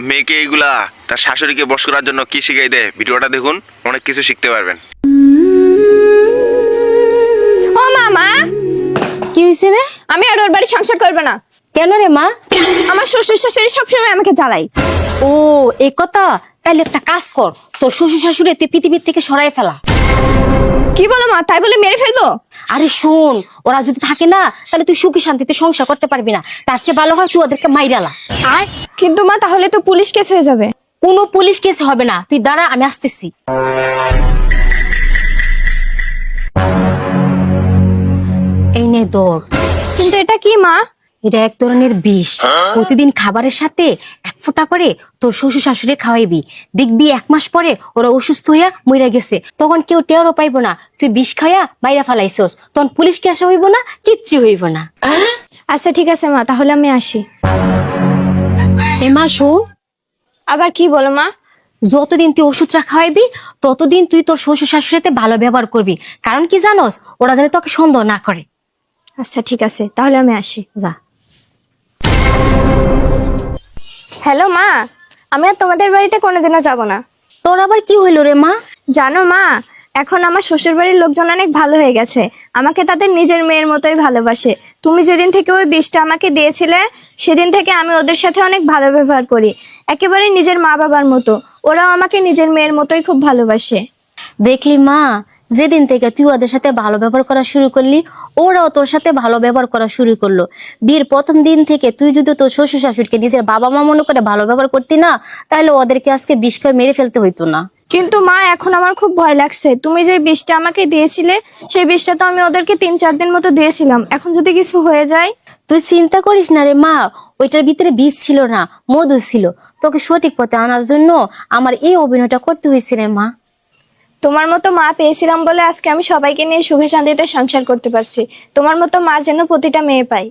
মেয়েকে এইগুলা তার শাশুড়িকে বশ করার জন্য কি শিখাই দেয়, ভিডিওটা দেখুন, অনেক কিছু শিখতে পারবেন। ও মামা, কি হয়েছে রে? আমি আর ওর বাড়ি সংসার করবো না। কেন রে মা? আমার শ্বশুর শাশুড়ি সবসময় আমাকে জ্বালাই। ও এই কথা, তাইলে একটা কাজ কর, তোর শ্বশুর শাশুড়ি তুই পৃথিবীর থেকে সরাই ফেলা। কি বলো মা, তাই বলে মেরে ফেলবো? আরে শোন, ওরা যদি থাকে না তাহলে তুই সুখী শান্তিতে সংসার করতে পারবি না, তার চেয়ে ভালো হয় তুই ওদেরকে মাইরালা। আর কিন্তু মা, তাহলে তো পুলিশ কেস হয়ে যাবে। কোনো পুলিশ কেস হবে না, তুই দাঁড়া, আমি আসতেছি। এই নে দৌড়। কিন্তু এটা কি মা? এটা এক ধরনের বিষ, প্রতিদিন খাবারের সাথে 1 ফোঁটা করে তোর শ্বশুর শাশুড়ি খাওয়াইবি, দেখবি 1 মাস পরে ওরা অসুস্থ হইয়া মইরা গেছে, তখন কেউ টেরও পাইবো না তুই বিষ খাইয়া মাইরা ফালাইছস, তখন পুলিশ কেস হইব না, কিচ্ছু হইব না। আচ্ছা ঠিক আছে মা, তাহলে আমি আসি। এ মা শোন, আবার কি বলো মা? যতদিন তুই ওষুধটা খাওয়াইবি ততদিন তুই তোর শ্বশুর শাশুড়িতে ভালো ব্যবহার করবি, কারণ কি জানোস, ওরা যেন তোকে সন্দেহ না করে। আচ্ছা ঠিক আছে, তাহলে আমি আসি। যা। হ্যালো মা, আমি আর তোমাদের বাড়িতে কোনোদিনও যাব না। তোর আবার কি হইলো রে মা? জানো মা, এখন আমার শ্বশুর বাড়ির লোকজন অনেক ভালো হয়ে গেছে, আমাকে তাদের নিজের মেয়ের মতোই ভালোবাসে। তুমি যেদিন থেকে ওই বিষটা আমাকে দিয়েছিলে সেদিন থেকে আমি ওদের সাথে অনেক ভালো ব্যবহার করি, একেবারে নিজের মা বাবার মতো। ওরাও আমাকে নিজের মেয়ের মতোই খুব ভালোবাসে। দেখলি মা, যেদিন থেকে তুই ওদের সাথে ভালো ব্যবহার করা শুরু করলি, ওরাও তোর সাথে ভালো ব্যবহার করা শুরু করলো। বিয়ের প্রথম দিন থেকে তুই যদি তোর শ্বশুর শাশুড়িকে নিজের বাবা মা মনে করে ভালো ব্যবহার করতি না, তাহলে ওদেরকে আজকে বিষ খেয়ে মেরে ফেলতে হইতো না। কিন্তু মা, এখন আমার খুব ভয় লাগছে। তুমি যে বিষটা আমাকে দিয়েছিলে সেই বিষটা তো আমি ওদেরকে 3-4 দিন মতো দিয়েছিলাম, এখন যদি কিছু হয়ে যায়? তুই চিন্তা করিস না রে মা, ওইটার ভিতরে বিষ ছিল না, মধু ছিল। তোকে সঠিক পথে আনার জন্য আমার এই অভিনয়টা করতে হয়েছে রে মা। তোমার মতো মা পেয়েছিলাম বলে আজকে আমি সবাইকে নিয়ে সুখে শান্তিতে সংসার করতে পারছি। তোমার মতো মা যেন প্রতিটা মেয়ে পায়।